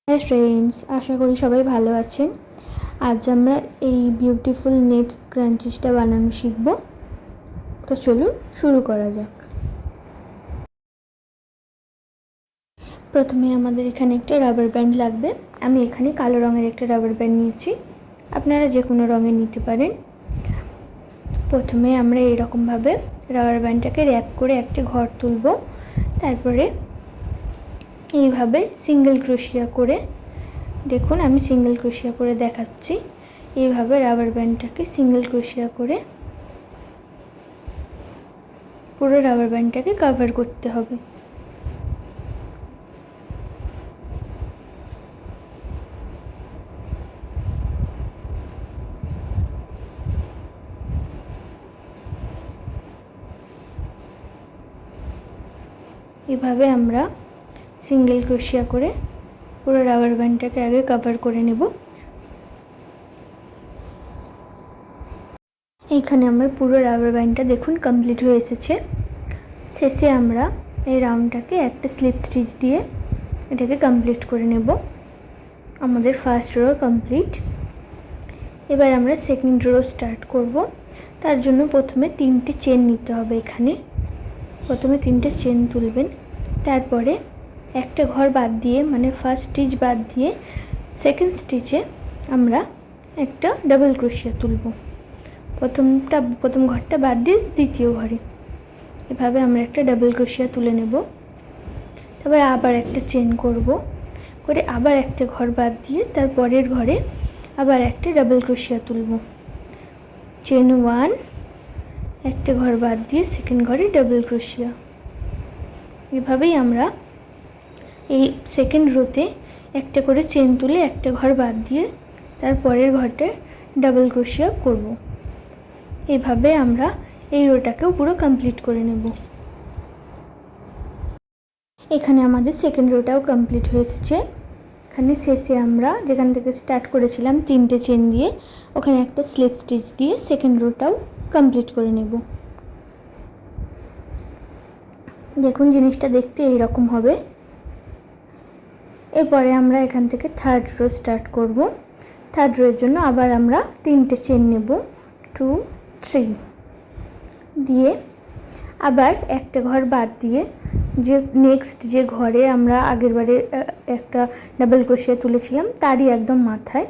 Hi friends, আশা করি সবাই ভালো আছেন। আজ আমরা এই বিউটিফুল নেট ক্রাঞ্চিসটা বানানো শিখব। তো চলুন শুরু করা যাক। প্রথমে আমাদের এখানে একটা রাবার ব্যান্ড লাগবে। আমি এখানে কালো রঙের একটা রাবার ব্যান্ড নিয়েছি, আপনারা যে কোনো রঙের নিতে পারেন। প্রথমে আমরা এইরকমভাবে রাবার ব্যান্ডটাকে র্যাপ করে একটা ঘর তুলব। তারপরে এইভাবে সিঙ্গেল ক্রোশিয়া করে, দেখুন আমি সিঙ্গেল ক্রোশিয়া করে দেখাচ্ছি। এইভাবে রাবার ব্যান্ডটাকে সিঙ্গেল ক্রোশিয়া করে পুরো রাবার ব্যান্ডটাকে কভার করতে হবে। এভাবে আমরা সিঙ্গেল ক্রোশিয়া করে পুরো রাবার ব্যান্ডটাকে আগে কভার করে নেব। এইখানে আমার পুরো রাবার ব্যান্ডটা দেখুন কমপ্লিট হয়ে এসেছে। শেষে আমরা এই রাউন্ডটাকে একটা স্লিপ স্টিচ দিয়ে এটাকে কমপ্লিট করে নেব। আমাদের ফার্স্ট রো কমপ্লিট। এবার আমরা সেকেন্ড রো স্টার্ট করব। তার জন্য প্রথমে 3টে চেন নিতে হবে। এখানে প্রথমে 3টে চেন তুলবেন, তারপরে একটা ঘর বাদ দিয়ে, মানে ফার্স্ট স্টিচ বাদ দিয়ে সেকেন্ড স্টিচে আমরা একটা ডাবল ক্রোশিয়া তুলব। প্রথম ঘরটা বাদ দিয়ে দ্বিতীয় ঘরে এভাবে আমরা একটা ডাবল ক্রোশিয়া তুলে নেব। তারপরে আবার একটা চেন করব, করে আবার একটা ঘর বাদ দিয়ে তার পরের ঘরে আবার একটা ডাবল ক্রোশিয়া তুলব। চেন 1, একটা ঘর বাদ দিয়ে সেকেন্ড ঘরে ডাবল ক্রোশিয়া। এভাবেই আমরা এই সেকেন্ড রোতে একটা করে চেন তুলে একটা ঘর বাদ দিয়ে তার পরের ঘরটা ডাবল ক্রোশিয়া করব। এইভাবে আমরা এই রোটাকেও পুরো কমপ্লিট করে নেব। এখানে আমাদের সেকেন্ড রোটাও কমপ্লিট হয়ে এসেছে। এখানে শেষে আমরা যেখান থেকে স্টার্ট করেছিলাম 3টে চেন দিয়ে, ওখানে একটা স্লিপ স্টিচ দিয়ে সেকেন্ড রোটাও কমপ্লিট করে নেব। দেখুন জিনিসটা দেখতে এইরকম হবে। এরপরে আমরা এখান থেকে থার্ড রো স্টার্ট করব। থার্ড রোয়ের জন্য আবার আমরা 3টে চেন নেব, 2, 3 দিয়ে আবার একটা ঘর বাদ দিয়ে যে নেক্সট যে ঘরে আমরা আগেরবারে একটা ডাবল ক্রোশিয়া তুলেছিলাম তারই একদম মাথায়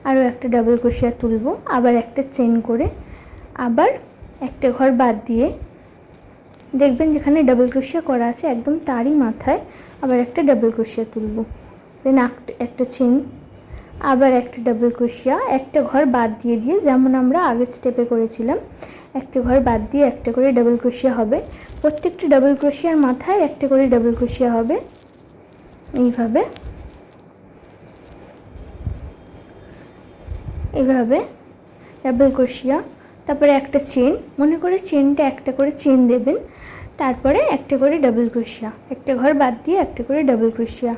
আরও একটা ডাবল ক্রোশিয়া তুলব। আবার একটা চেন করে আবার একটা ঘর বাদ দিয়ে দেখবেন যেখানে ডাবল ক্রোশিয়া করা আছে একদম তারই মাথায় আবার একটা ডাবল ক্রোশিয়া তুলব। দেন একটা চেন, আবার একটা ডাবল ক্রোশিয়া, একটা ঘর বাদ দিয়ে দিয়ে যেমন আমরা আগের স্টেপে করেছিলাম একটা ঘর বাদ দিয়ে একটা করে ডাবল ক্রোশিয়া হবে। প্রত্যেকটা ডাবল ক্রোশিয়ার মাথায় একটা করে ডাবল ক্রোশিয়া হবে। এইভাবে ডাবল ক্রোশিয়া, তারপরে একটা চেন, মনে করে চেনটা একটা করে চেন দেবেন, তারপরে একটা করে ডাবল ক্রোশিয়া, একটা ঘর বাদ দিয়ে একটা করে ডাবল ক্রোশিয়া,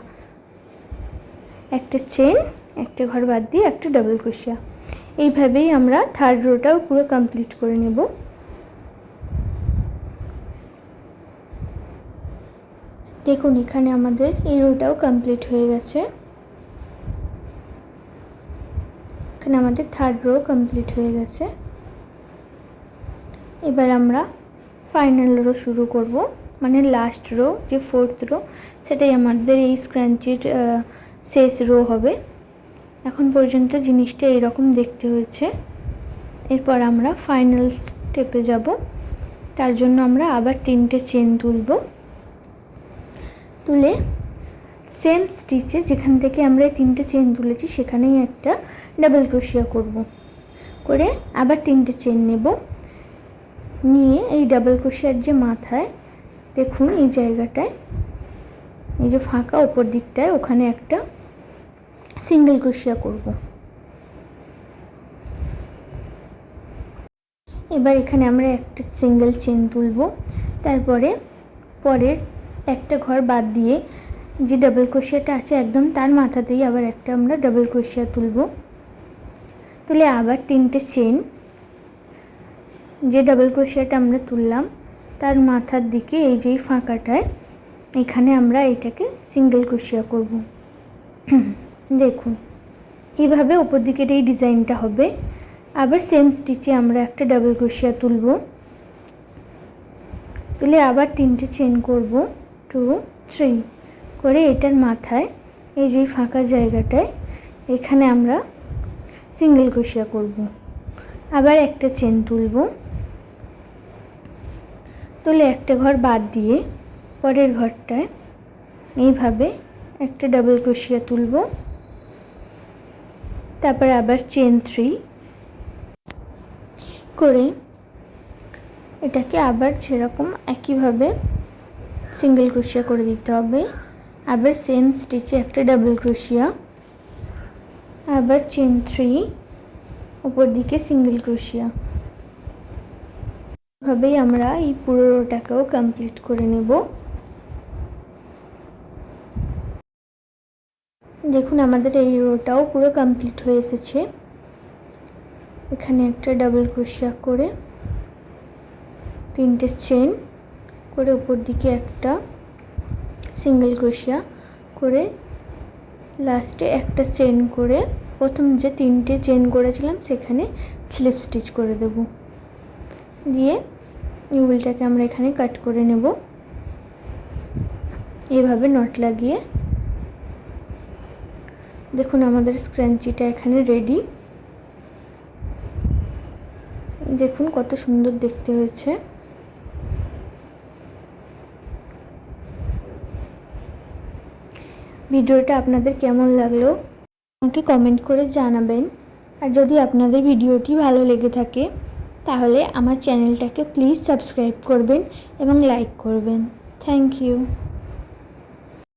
একটা চেন, একটা ঘর বাদ দিয়ে একটা ডাবল ক্রোশিয়া। এইভাবেই আমরা থার্ড রোটাও পুরো কমপ্লিট করে নেব। দেখুন এখানে আমাদের এই রোটাও কমপ্লিট হয়ে গেছে। এখানে আমাদের থার্ড রো কমপ্লিট হয়ে গেছে। এবার আমরা ফাইনাল রো শুরু করব, মানে লাস্ট রো যে ফোর্থ রো, সেটাই আমাদের এই স্ক্রাঞ্চির শেষ রো হবে। এখন পর্যন্ত জিনিসটা এরকম দেখতে হয়েছে। এরপর আমরা ফাইনাল স্টেপে যাব। তার জন্য আমরা আবার 3টে চেন তুলব, তুলে সেম স্টিচে যেখান থেকে আমরা এই 3টে চেন তুলেছি সেখানেই একটা ডাবল ক্রোশিয়া করব। করে আবার 3টে চেন নেব, নিয়ে এই ডাবল ক্রোশিয়ার যে মাথায় দেখুন এই জায়গাটায়, এই যে ফাঁকা ওপর দিকটায়, ওখানে একটা সিঙ্গেল ক্রোশিয়া করব। এবার এখানে আমরা একটা সিঙ্গেল চেন তুলব, তারপরে পরের একটা ঘর বাদ দিয়ে যে ডাবল ক্রোশিয়াটা আছে একদম তার মাথাতেই আবার একটা আমরা ডাবল ক্রোশিয়া তুলব। তুলে আবার 3টে চেন, যে ডাবল ক্রোশিয়াটা আমরা তুললাম তার মাথার দিকে এই যে ফাঁকাটায় এখানে আমরা এটাকে সিঙ্গেল ক্রোশিয়া করব। দেখুন এইভাবে ওপর দিকের এই ডিজাইনটা হবে। আবার সেম স্টিচে আমরা একটা ডাবল ক্রোশিয়া তুলব, তুলে আবার 3টে চেন করব, 2 3 করে এটার মাথায় এই যে ফাঁকা জায়গাটায় এখানে আমরা সিঙ্গেল ক্রোশিয়া করব। আবার একটা চেন তুলব, তুলে একটা ঘর বাদ দিয়ে পরের ঘরটায় এইভাবে একটা ডাবল ক্রোশিয়া তুলব, তারপর আবার চেন 3 করে এটাকে আবার সেরকম একইভাবে সিঙ্গেল ক্রোশিয়া করে দিতে হবে। আবার সেম স্টিচে একটা ডাবল ক্রোশিয়া, আবার চেন 3, উপর দিকে সিঙ্গেল ক্রোশিয়া। এভাবেই আমরা এই পুরো রোটাকেও কমপ্লিট করে নেব। দেখুন আমাদের এই রোটাও পুরো কমপ্লিট হয়ে এসেছে। এখানে একটা ডাবল ক্রোশিয়া করে 3টে চেন করে উপর দিকে একটা সিঙ্গেল ক্রোশিয়া করে লাস্টে একটা চেন করে প্রথম যে 3টে চেন করেছিলাম সেখানে স্লিপ স্টিচ করে দেব, দিয়ে উলটাকে আমরা এখানে কাট করে নেব। এইভাবে নট লাগিয়ে দেখুন আমাদের স্ক্র্যাঞ্চিটা এখানে রেডি। দেখুন কত সুন্দর দেখতে হয়েছে। ভিডিওটা আপনাদের কেমন লাগলো আমাকে কমেন্ট করে জানাবেন। আর যদি আপনাদের ভিডিওটি ভালো লেগে থাকে তাহলে আমার চ্যানেলটাকে প্লিজ সাবস্ক্রাইব করবেন এবং লাইক করবেন। Thank you.